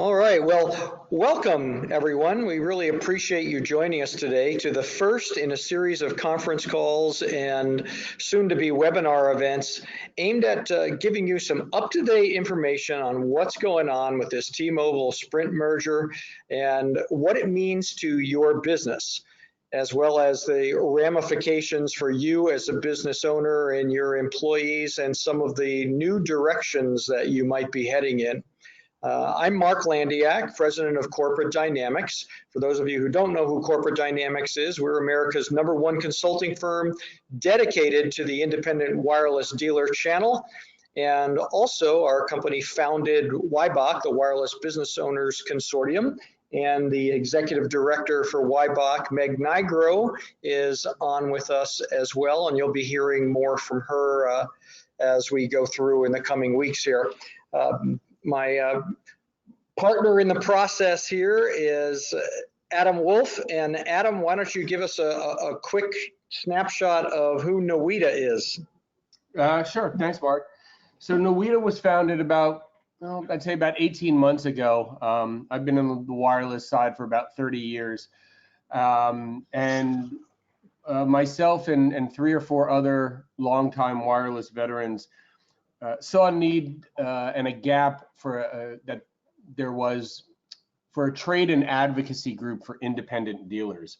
All right, well, welcome everyone. We really appreciate you joining us today to the first in a series of conference calls and soon to be webinar events aimed at giving you some up-to-date information on what's going on with this T-Mobile Sprint merger and what it means to your business, as well as the ramifications for you as a business owner and your employees and some of the new directions that you might be heading in. I'm Mark Landiak, President of Corporate Dynamics. For those of you who don't know who Corporate Dynamics is, we're America's #1 consulting firm dedicated to the independent wireless dealer channel. And also our company founded WiBOC, the Wireless Business Owners Consortium, and the executive director for WiBOC, Meg Nigro, is on with us as well, and you'll be hearing more from her as we go through in the coming weeks here. My partner in the process here is Adam Wolf. And Adam, why don't you give us a quick snapshot of who NWIDA is? Sure, thanks, Mark. So NWIDA was founded about, well, I'd say about 18 months ago. I've been on the wireless side for about 30 years. Myself and 3 or 4 other longtime wireless veterans saw a need and a gap for that there was for a trade and advocacy group for independent dealers.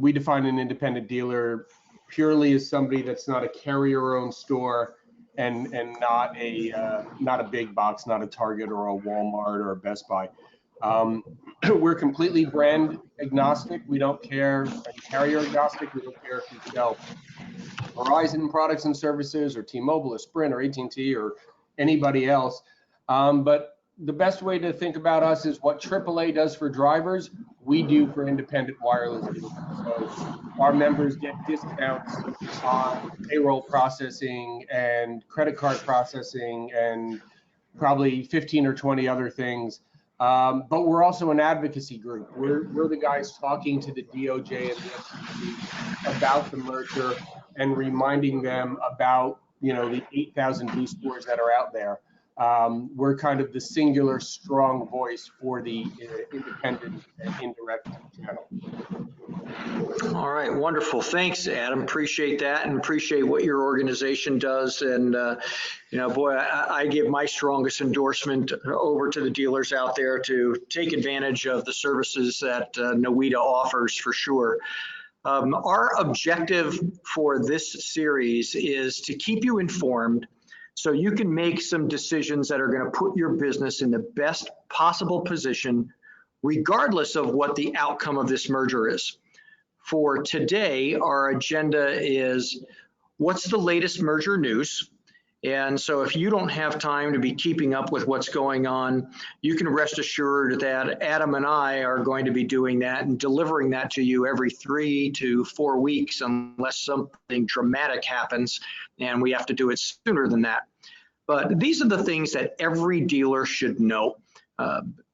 We define an independent dealer purely as somebody that's not a carrier-owned store and not a big box, not a Target or a Walmart or a Best Buy. We're completely brand agnostic. We don't care, carrier agnostic. We don't care if you sell Verizon products and services or T-Mobile or Sprint or AT&T or anybody else. But the best way to think about us is what AAA does for drivers, we do for independent wireless dealers. So our members get discounts on payroll processing and credit card processing and probably 15 or 20 other things. But we're also an advocacy group. We're the guys talking to the DOJ and the FCC about the merger and reminding them about, the 8,000 B scores that are out there. We're kind of the singular strong voice for the independent and indirect channel. All right, wonderful. Thanks, Adam. Appreciate that and appreciate what your organization does. And, boy, I give my strongest endorsement over to the dealers out there to take advantage of the services that NWIDA offers for sure. Our objective for this series is to keep you informed so you can make some decisions that are going to put your business in the best possible position, regardless of what the outcome of this merger is. For today, our agenda is what's the latest merger news? And so if you don't have time to be keeping up with what's going on, you can rest assured that Adam and I are going to be doing that and delivering that to you every 3 to 4 weeks, unless something dramatic happens and we have to do it sooner than that. But these are the things that every dealer should know.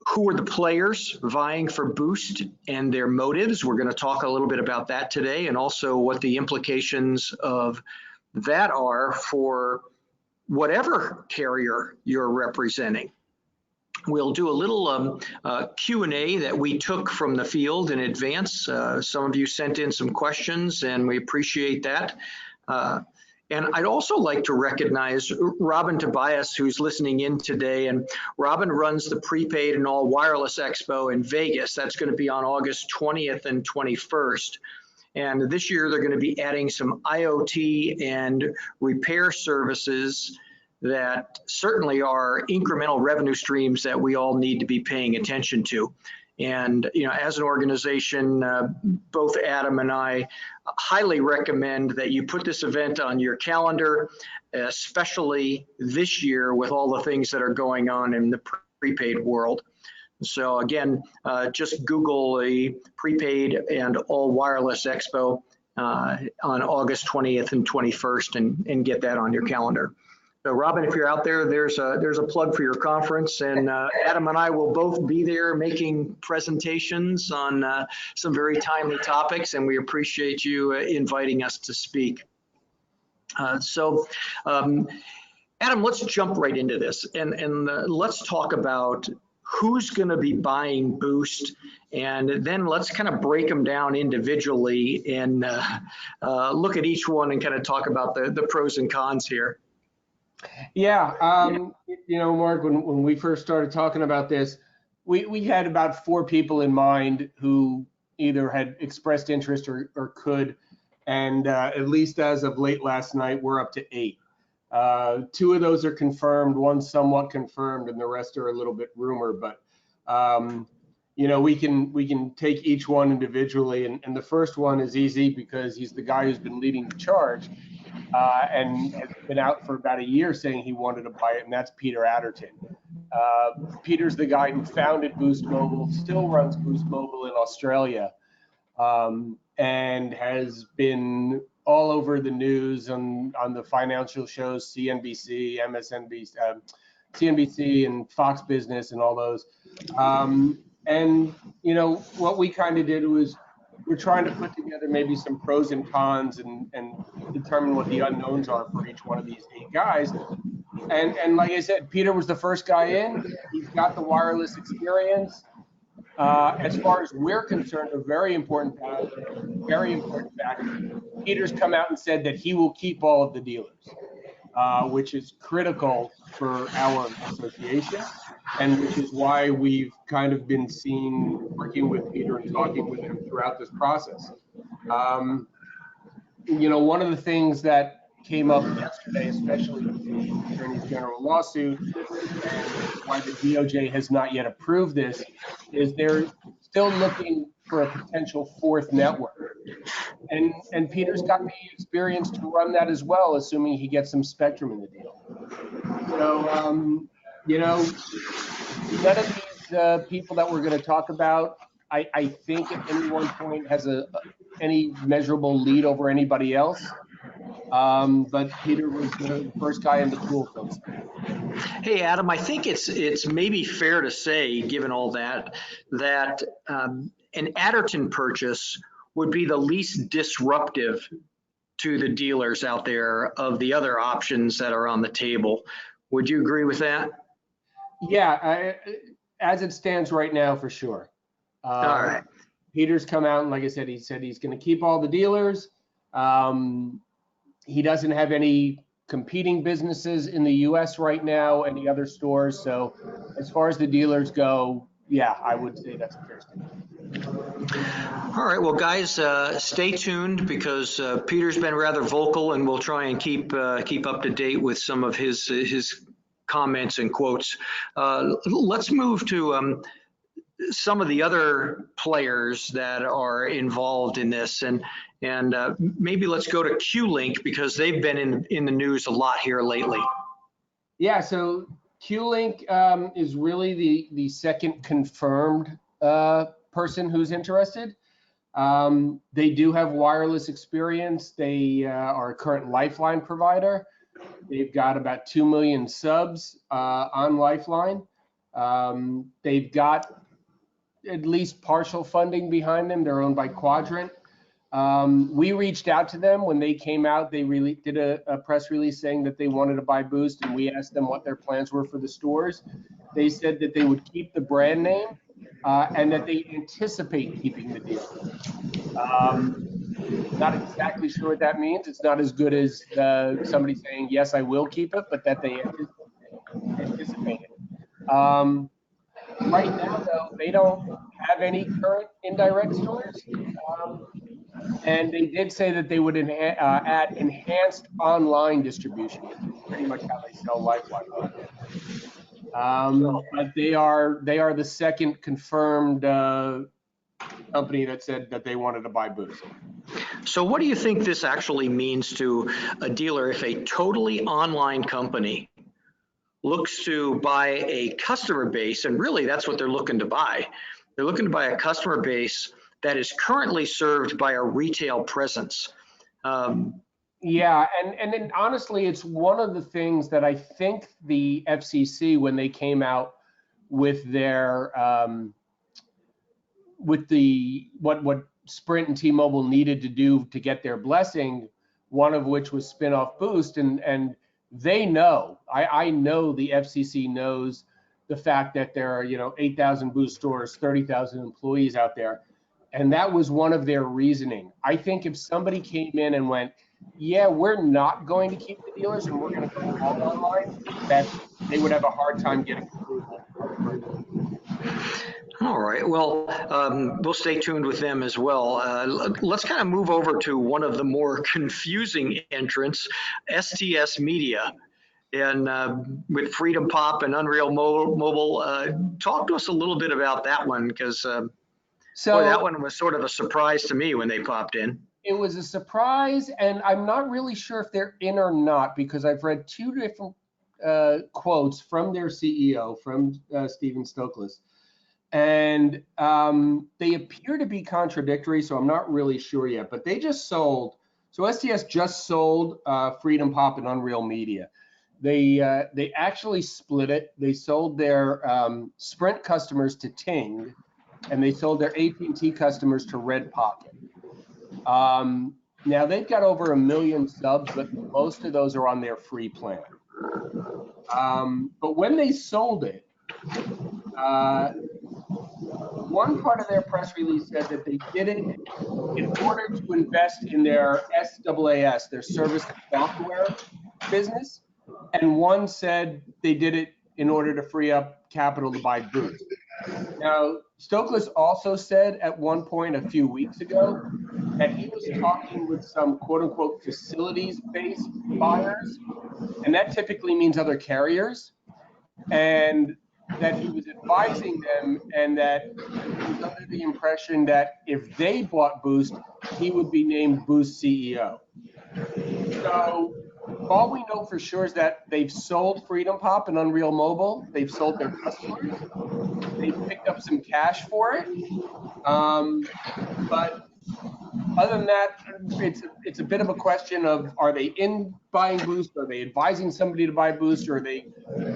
Who are the players vying for Boost and their motives? We're going to talk a little bit about that today, and also what the implications of that are for whatever carrier you're representing. We'll do a little Q&A that we took from the field in advance. Some of you sent in some questions, and we appreciate that. And I'd also like to recognize Robin Tobias, who's listening in today. And Robin runs the Prepaid and All Wireless Expo in Vegas. That's going to be on August 20th and 21st. And this year, they're going to be adding some IoT and repair services that certainly are incremental revenue streams that we all need to be paying attention to. And, as an organization, both Adam and I highly recommend that you put this event on your calendar, especially this year with all the things that are going on in the prepaid world. So again, just Google the Prepaid and All Wireless Expo on August 20th and 21st and get that on your calendar. So Robin, if you're out there, there's a plug for your conference, and Adam and I will both be there making presentations on some very timely topics, and we appreciate you inviting us to speak. Adam, let's jump right into this, and let's talk about who's going to be buying Boost, and then let's kind of break them down individually and look at each one and kind of talk about the pros and cons here. Yeah, Mark, when we first started talking about this, we had about 4 people in mind who either had expressed interest or could, and at least as of late last night, we're up to 8. 2 of those are confirmed, 1 somewhat confirmed, and the rest are a little bit rumor. But we can take each one individually, and the first one is easy because he's the guy who's been leading the charge and has been out for about a year saying he wanted to buy it, and that's Peter Adderton. Peter's the guy who founded Boost Mobile, still runs Boost Mobile in Australia, and has been all over the news on the financial shows, CNBC, MSNBC, CNBC, and Fox Business, and all those. And what we kind of did was we're trying to put together maybe some pros and cons and determine what the unknowns are for each one of these 8 guys. And like I said, Peter was the first guy in. He's got the wireless experience. As far as we're concerned, a very important fact, Peter's come out and said that he will keep all of the dealers, which is critical for our association, and which is why we've kind of been working with Peter and talking with him throughout this process. One of the things that came up yesterday, especially with the Attorney General lawsuit, and why the DOJ has not yet approved this, is they're still looking for a potential 4th network. And Peter's got the experience to run that as well, assuming he gets some spectrum in the deal. So, none of these people that we're going to talk about, I think at any one point has any measurable lead over anybody else. But Peter was the first guy in the pool. Hey, Adam, I think it's maybe fair to say, given all that an Adderton purchase would be the least disruptive to the dealers out there of the other options that are on the table. Would you agree with that? Yeah, as it stands right now, for sure. All right. Peter's come out and, like I said, he's going to keep all the dealers. He doesn't have any competing businesses in the U.S. right now, any other stores. So as far as the dealers go, yeah, I would say that's a fair statement. All right, well, guys, stay tuned because Peter's been rather vocal, and we'll try and keep up to date with some of his comments and quotes. Let's move to some of the other players that are involved in this, and maybe let's go to Q-Link because they've been in the news a lot here lately. Yeah, so Q-Link is really the second confirmed person who's interested. They do have wireless experience. They are a current Lifeline provider. They've got about 2 million subs on Lifeline. They've got at least partial funding behind them. They're owned by Quadrant. We reached out to them when they came out. They really did a press release saying that they wanted to buy Boost, and we asked them what their plans were for the stores. They said that they would keep the brand name and that they anticipate keeping the deal. Not exactly sure what that means. It's not as good as somebody saying, yes, I will keep it, but that they anticipate it. Right now, though, they don't have any current indirect stores. And they did say that they would add enhanced online distribution, which is pretty much how they sell Lifeline. But they are the second confirmed company that said that they wanted to buy Boost. So what do you think this actually means to a dealer if a totally online company looks to buy a customer base, and really that's what they're looking to buy. They're looking to buy a customer base that is currently served by a retail presence. Yeah, and then honestly, it's one of the things that I think the FCC, when they came out with their what Sprint and T-Mobile needed to do to get their blessing, one of which was spin off Boost, and they know, I know the FCC knows the fact that there are, 8,000 Boost stores, 30,000 employees out there. And that was one of their reasoning. I think if somebody came in and went, yeah, we're not going to keep the dealers and we're going to go all online, that they would have a hard time getting approval. All right. Well, we'll stay tuned with them as well. Let's kind of move over to one of the more confusing entrants, STS Media. And with Freedom Pop and Unreal Mobile, talk to us a little bit about that one, because boy, that one was sort of a surprise to me when they popped in. It was a surprise, and I'm not really sure if they're in or not, because I've read two different quotes from their CEO, from Steven Stokely, and they appear to be contradictory, so I'm not really sure yet. But they just sold, so STS just sold Freedom Pop and Unreal Media. They actually split it. They sold their Sprint customers to Ting, and they sold their AT&T customers to Red Pocket. Now they've got over 1 million subs, but most of those are on their free plan. But when they sold it, one part of their press release said that they did it in order to invest in their SaaS, their service software business, and one said they did it in order to free up capital to buy Boost. Now, Stokely also said at one point a few weeks ago that he was talking with some quote-unquote facilities-based buyers, and that typically means other carriers, and that he was advising them, and that he was under the impression that if they bought Boost, he would be named Boost CEO. So all we know for sure is that they've sold Freedom Pop and Unreal Mobile. They've sold their customers. They've picked up some cash for it. But other than that, it's a bit of a question of, are they in buying Boost? Are they advising somebody to buy Boost? Or are they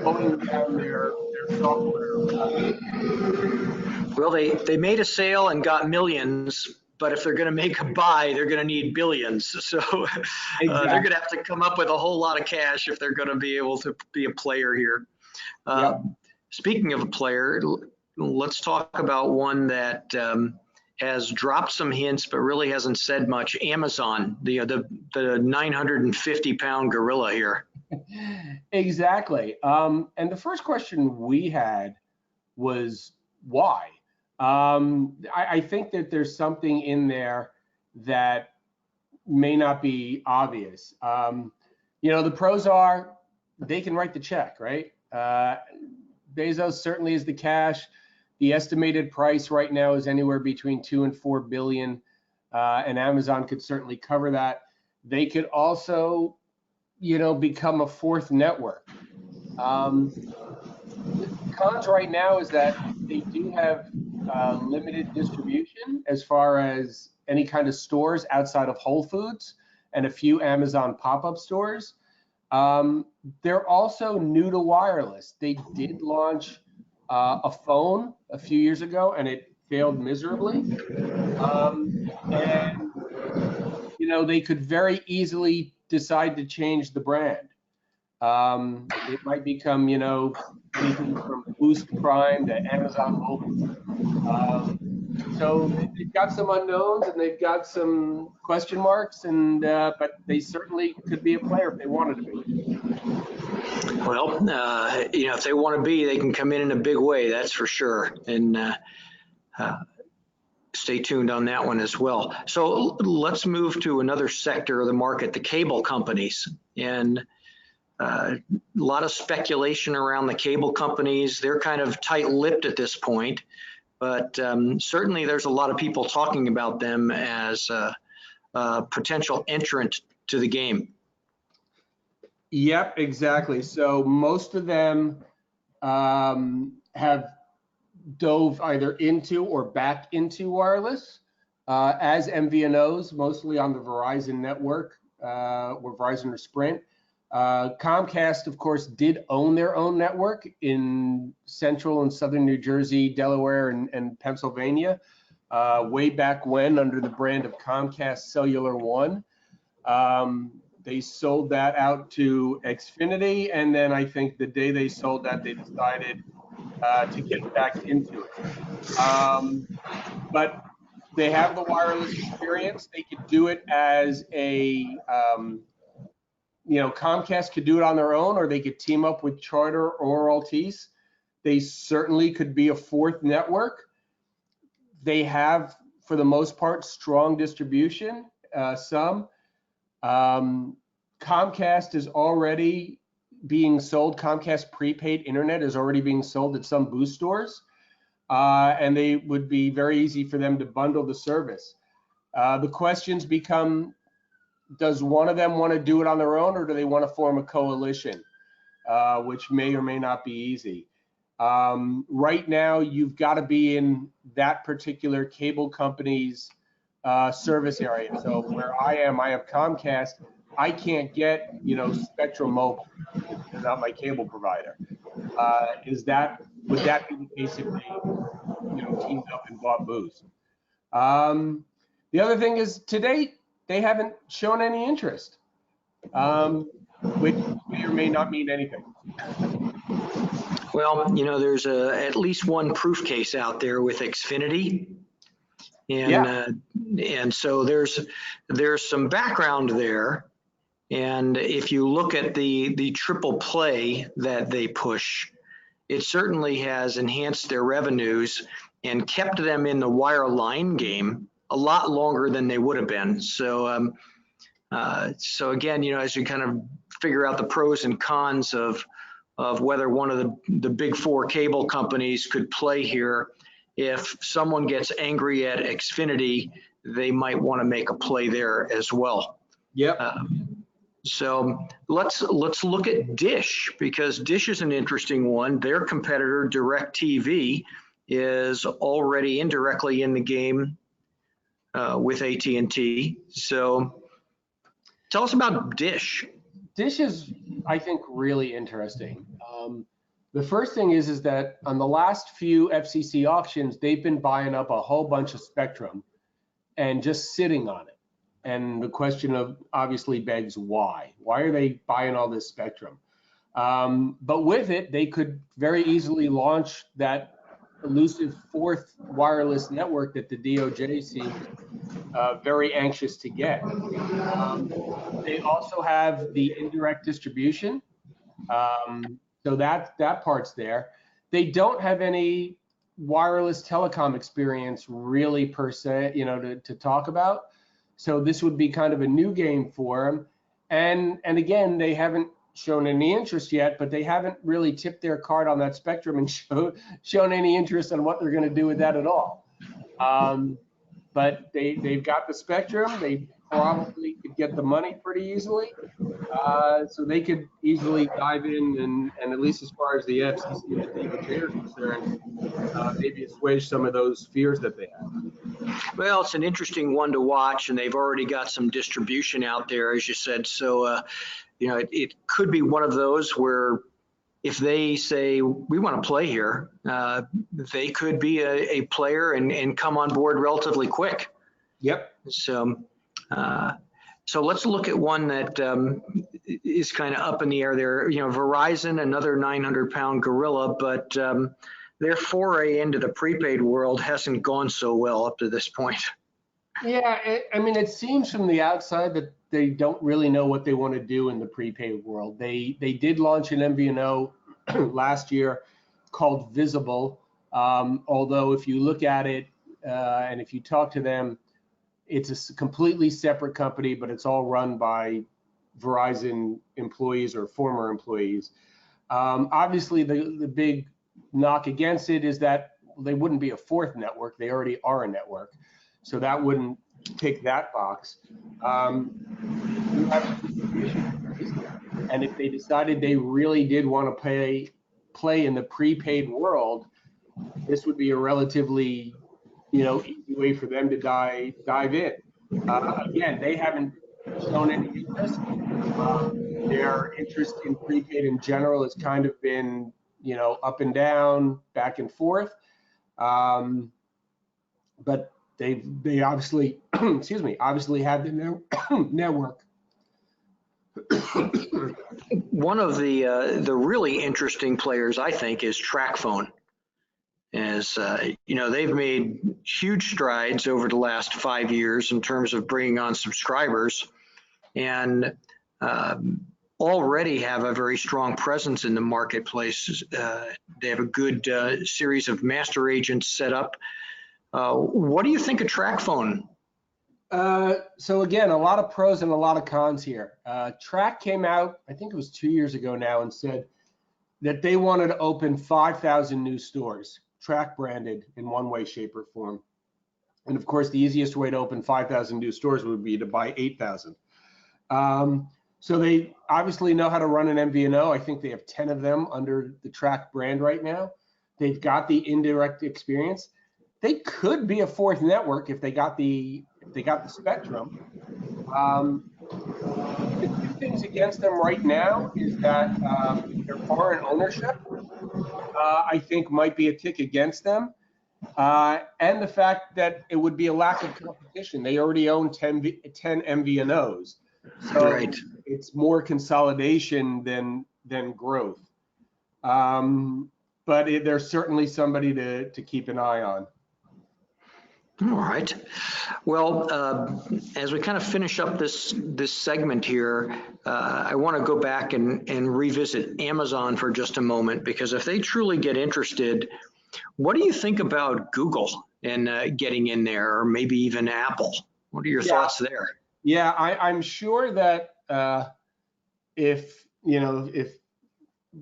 going down their software? Well, they made a sale and got millions, but if they're going to make a buy, they're going to need billions. So Exactly. They're going to have to come up with a whole lot of cash if they're going to be able to be a player here. Yep. Speaking of a player, let's talk about one that has dropped some hints but really hasn't said much. Amazon, the 950-pound gorilla here. Exactly. And the first question we had was why? I think that there's something in there that may not be obvious. The pros are they can write the check, right? Bezos certainly is the cash. The estimated price right now is anywhere between 2 and 4 billion, and Amazon could certainly cover that. They could also, become a fourth network. The cons right now is that they do have limited distribution as far as any kind of stores outside of Whole Foods and a few Amazon pop-up stores. They're also new to wireless. They did launch a phone a few years ago, and it failed miserably. And they could very easily decide to change the brand. It might become, anything from Boost Prime to Amazon Mobile. So they've got some unknowns and they've got some question marks, and but they certainly could be a player if they wanted to be. Well, if they want to be, they can come in a big way, that's for sure. And stay tuned on that one as well. So let's move to another sector of the market, the cable companies. And a lot of speculation around the cable companies. They're kind of tight-lipped at this point, but certainly there's a lot of people talking about them as a potential entrant to the game. Yep, exactly. So most of them have dove either into or back into wireless as MVNOs, mostly on the Verizon network or Verizon or Sprint. Comcast, of course, did own their own network in central and southern New Jersey, Delaware, and Pennsylvania way back when under the brand of Comcast Cellular One. They sold that out to Xfinity, and then I think the day they sold that, they decided to get back into it. But they have the wireless experience. They could do it as a, Comcast could do it on their own, or they could team up with Charter or Altice. They certainly could be a fourth network. They have, for the most part, strong distribution. Some Comcast is already being sold. Comcast prepaid internet is already being sold at some Boost stores, and they would be very easy for them to bundle the service. The questions become, does one of them want to do it on their own, or do they want to form a coalition, which may or may not be easy. Right now, you've got to be in that particular cable company's service area. So where I am, I have Comcast. I can't get, Spectrum Mobile without my cable provider. Would that be the case if they, teamed up and bought Boost? The other thing is, to date, they haven't shown any interest, which may or may not mean anything. Well, there's at least one proof case out there with Xfinity. And so there's some background there. And if you look at the triple play that they push, it certainly has enhanced their revenues and kept them in the wireline game a lot longer than they would have been. So, so again, as you kind of figure out the pros and cons of whether one of the big four cable companies could play here, if someone gets angry at Xfinity, they might want to make a play there as well. Yep. So let's look at Dish, because Dish is an interesting one. Their competitor, DirecTV, is already indirectly in the game with AT&T. So tell us about Dish. Dish is, I think, really interesting. The first thing is that on the last few FCC auctions, they've been buying up a whole bunch of spectrum and just sitting on it. And the question obviously begs why? Why are they buying all this spectrum? But with it, they could very easily launch that elusive fourth wireless network that the DOJ seems very anxious to get. They also have the indirect distribution. So that part's there. They don't have any wireless telecom experience really per se, to talk about. So this would be kind of a new game for them. And again, they haven't shown any interest yet, but they haven't really tipped their card on that spectrum and shown any interest on what they're going to do with that at all. But they've got the spectrum. They probably could get the money pretty easily. So they could easily dive in and at least as far as the FCC and the DOJ are concerned, maybe assuage some of those fears that they have. Well, it's an interesting one to watch, and they've already got some distribution out there, as you said. So, it could be one of those where if they say, we want to play here, they could be a player and come on board relatively quick. Yep. So let's look at one that is kind of up in the air there. Verizon, another 900-pound gorilla, but their foray into the prepaid world hasn't gone so well up to this point. Yeah, it seems from the outside that they don't really know what they want to do in the prepaid world. They did launch an MVNO last year called Visible, although if you look at it and if you talk to them, it's a completely separate company, but it's all run by Verizon employees or former employees. Obviously, the big knock against it is that they wouldn't be a fourth network. They already are a network. So that wouldn't tick that box. You have distribution, and if they decided they really did want to play in the prepaid world, this would be a relatively easy way for them to dive in. Again, they haven't shown any interest. Their interest in prepaid in general has kind of been up and down, back and forth. But they obviously obviously have the network. One of the really interesting players, I think, is TrackPhone. As you know, they've made huge strides over the last 5 years in terms of bringing on subscribers, and already have a very strong presence in the marketplace. They have a good series of master agents set up. What do you think of TrackPhone? So again, a lot of pros and a lot of cons here. Track came out, I think it was 2 years ago now, and said that they wanted to open 5,000 new stores, Track branded in one way, shape, or form. And of course, the easiest way to open 5,000 new stores would be to buy 8,000. So they obviously know how to run an MVNO. I think they have 10 of them under the Track brand right now. They've got the indirect experience. They could be a fourth network if they got the spectrum. The two things against them right now is that their foreign ownership, I think, might be a tick against them, and the fact that it would be a lack of competition. They already own 10 MVNOs, so Right. it's more consolidation than growth. But there's certainly somebody to keep an eye on. All right. Well, as we kind of finish up this segment here, I want to go back and revisit Amazon for just a moment, because if they truly get interested, what do you think about Google and getting in there, or maybe even Apple? What are your thoughts there? Yeah, I'm sure that if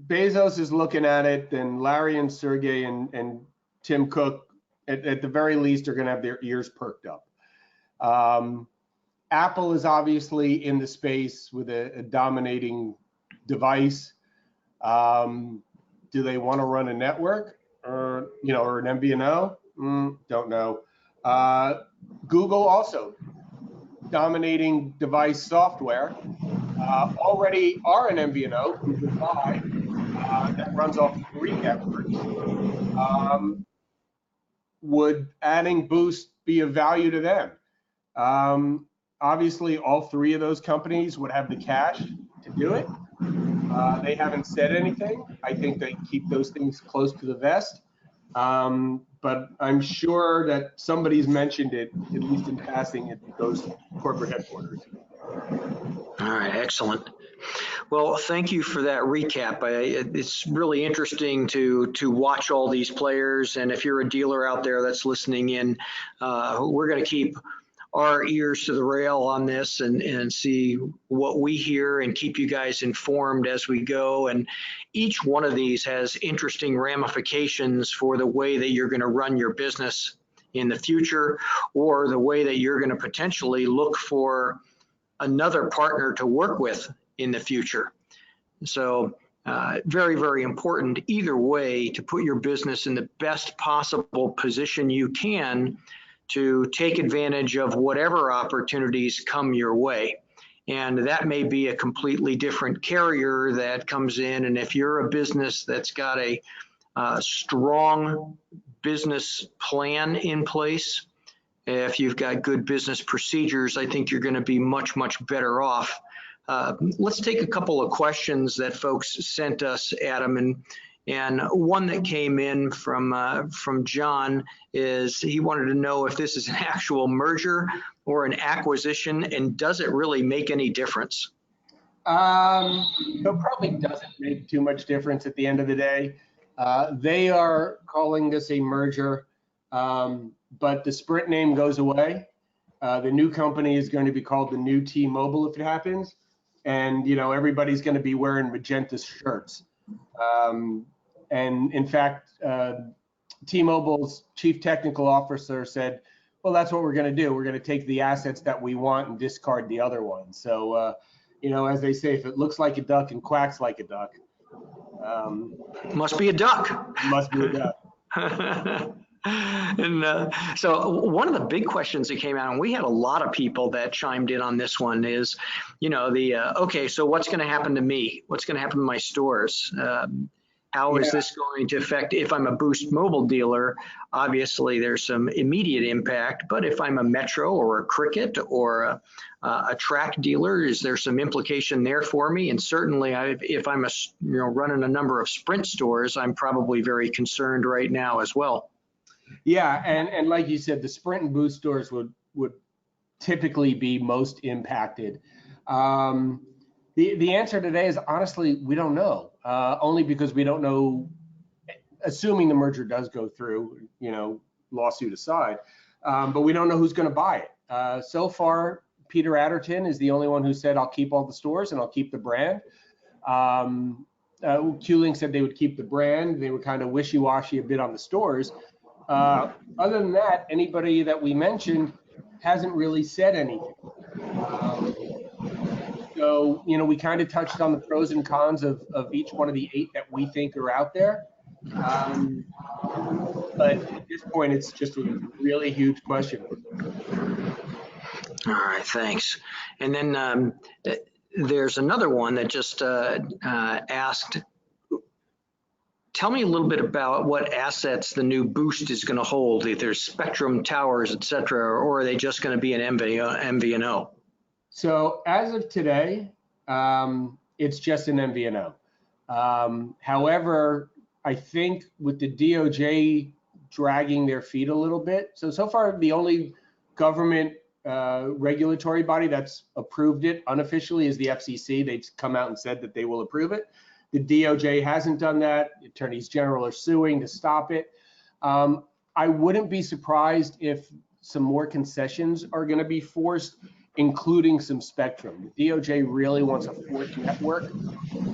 Bezos is looking at it, then Larry and Sergey and Tim Cook at the very least are going to have their ears perked up. Apple is obviously in the space with a dominating device. Do they want to run a network or an MVNO? Don't know. Google also dominating device software. Already are an MVNO, Google Fi, that runs off 3 networks. Would adding Boost be of value to them? Obviously, all 3 of those companies would have the cash to do it. They haven't said anything. I think they keep those things close to the vest. But I'm sure that somebody's mentioned it, at least in passing, at those corporate headquarters. All right, excellent. Well, thank you for that recap. It's really interesting to watch all these players, and if you're a dealer out there that's listening in, we're going to keep our ears to the rail on this and see what we hear and keep you guys informed as we go. And each one of these has interesting ramifications for the way that you're going to run your business in the future, or the way that you're going to potentially look for another partner to work with in the future. So very, very important either way to put your business in the best possible position you can to take advantage of whatever opportunities come your way. And that may be a completely different carrier that comes in. And if you're a business that's got a strong business plan in place, if you've got good business procedures, I think you're going to be much, much better off. Let's take a couple of questions that folks sent us, Adam, and one that came in from John is he wanted to know if this is an actual merger or an acquisition, and does it really make any difference? It probably doesn't make too much difference at the end of the day. They are calling this a merger, but the Sprint name goes away. The new company is going to be called the new T-Mobile if it happens. And, everybody's going to be wearing magenta shirts. And in fact, T-Mobile's chief technical officer said, well, that's what we're going to do. We're going to take the assets that we want and discard the other ones. So, as they say, if it looks like a duck and quacks like a duck, must be a duck. Must be a duck. And so one of the big questions that came out, and we had a lot of people that chimed in on this one, is, okay, so what's going to happen to me? What's going to happen to my stores? How is Yeah. this going to affect, if I'm a Boost Mobile dealer, obviously there's some immediate impact, but if I'm a Metro or a Cricket or a Track dealer, is there some implication there for me? And certainly if I'm running a number of Sprint stores, I'm probably very concerned right now as well. Yeah, and like you said, the Sprint and Boost stores would typically be most impacted. The answer today is honestly, we don't know, only because we don't know, assuming the merger does go through, lawsuit aside, but we don't know who's going to buy it. So far, Peter Adderton is the only one who said, I'll keep all the stores and I'll keep the brand. Q-Link said they would keep the brand. They were kind of wishy-washy a bit on the stores. Other than that, anybody that we mentioned hasn't really said anything. So, we kind of touched on the pros and cons of each one of the 8 that we think are out there. But at this point, it's just a really huge question. All right, thanks. And then there's another one that just asked, tell me a little bit about what assets the new Boost is going to hold, if there's spectrum, towers, et cetera, or are they just going to be an MVNO? So as of today, it's just an MVNO. However, I think with the DOJ dragging their feet a little bit, so far the only government regulatory body that's approved it unofficially is the FCC. They've come out and said that they will approve it. The DOJ hasn't done that. The attorneys general are suing to stop it. I wouldn't be surprised if some more concessions are going to be forced, including some spectrum. The DOJ really wants a 4th network.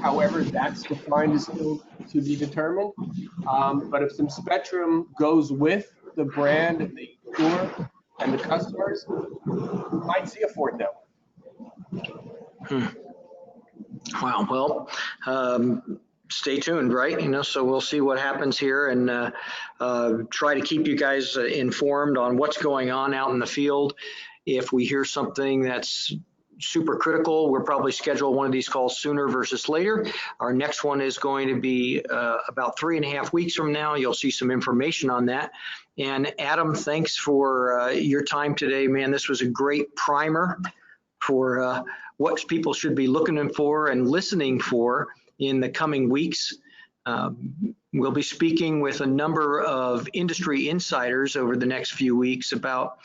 However, that's defined is still to be determined. But if some spectrum goes with the brand and the store and the customers, we might see a 4th network. Wow. Well, stay tuned, right? So we'll see what happens here and try to keep you guys informed on what's going on out in the field. If we hear something that's super critical, we'll probably schedule one of these calls sooner versus later. Our next one is going to be about 3.5 weeks from now. You'll see some information on that. And Adam, thanks for your time today, man. This was a great primer for what people should be looking for and listening for in the coming weeks. We'll be speaking with a number of industry insiders over the next few weeks about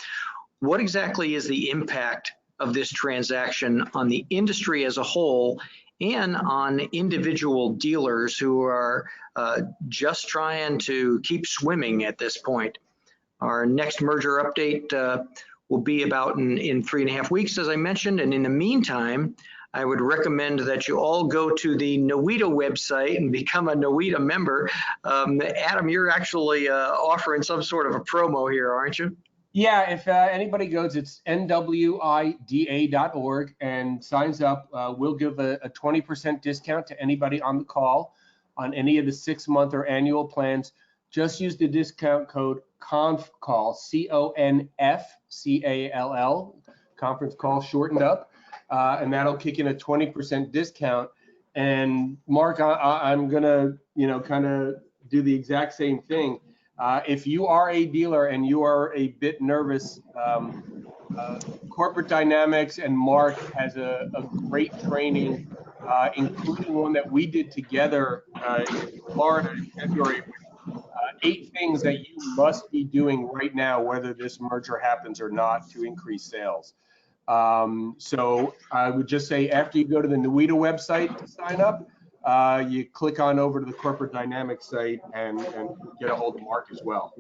what exactly is the impact of this transaction on the industry as a whole and on individual dealers who are just trying to keep swimming at this point. Our next merger update will be about in 3.5 weeks, as I mentioned. And in the meantime, I would recommend that you all go to the NWIDA website and become a NWIDA member. Adam, you're actually offering some sort of a promo here, aren't you? Yeah, if anybody goes, it's NWIDA.org and signs up. We'll give a 20% discount to anybody on the call on any of the 6-month or annual plans. Just use the discount code CONFCALL, CONFCALL, conference call shortened up, and that'll kick in a 20% discount. And Mark, I'm gonna, kind of do the exact same thing. If you are a dealer and you are a bit nervous, Corporate Dynamics and Mark has a great training, including one that we did together in Florida in February. 8 things that you must be doing right now, whether this merger happens or not, to increase sales. So I would just say after you go to the NWIDA website to sign up, you click on over to the Corporate Dynamics site and get a hold of Mark as well.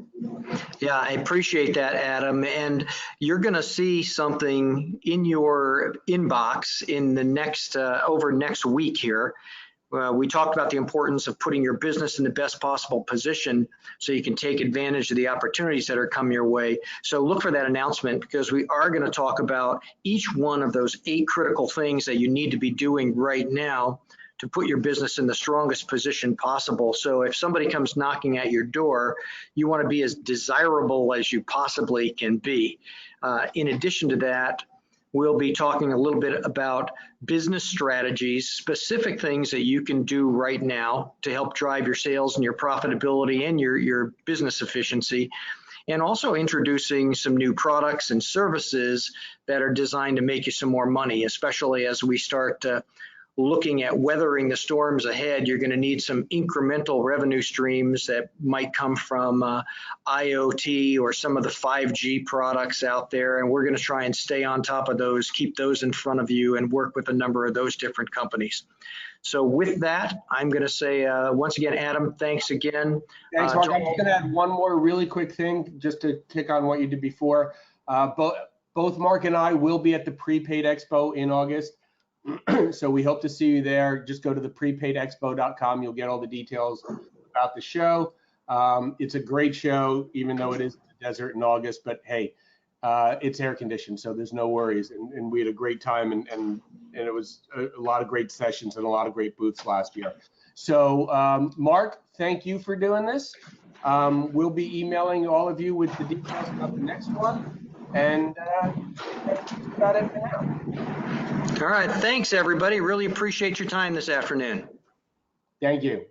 Yeah, I appreciate that, Adam. And you're going to see something in your inbox in the next over next week here. We talked about the importance of putting your business in the best possible position so you can take advantage of the opportunities that are coming your way. So look for that announcement, because we are going to talk about each one of those 8 critical things that you need to be doing right now to put your business in the strongest position possible. So if somebody comes knocking at your door, you want to be as desirable as you possibly can be. In addition to that, we'll be talking a little bit about business strategies, specific things that you can do right now to help drive your sales and your profitability and your business efficiency, and also introducing some new products and services that are designed to make you some more money, especially as we start looking at weathering the storms ahead. You're going to need some incremental revenue streams that might come from IoT or some of the 5G products out there. And we're going to try and stay on top of those, keep those in front of you, and work with a number of those different companies. So with that, I'm going to say, once again, Adam, thanks again. Thanks, Mark. I'm just going to add one more really quick thing just to kick on what you did before. Both Mark and I will be at the Prepaid Expo in August. So we hope to see you there. Just go to the prepaidexpo.com. You'll get all the details about the show. It's a great show, even though it is in the desert in August. But hey, it's air conditioned, so there's no worries. And we had a great time, and it was a lot of great sessions and a lot of great booths last year. So Mark, thank you for doing this. We'll be emailing all of you with the details about the next one. And that's about it for now. All right. Thanks, everybody. Really appreciate your time this afternoon. Thank you.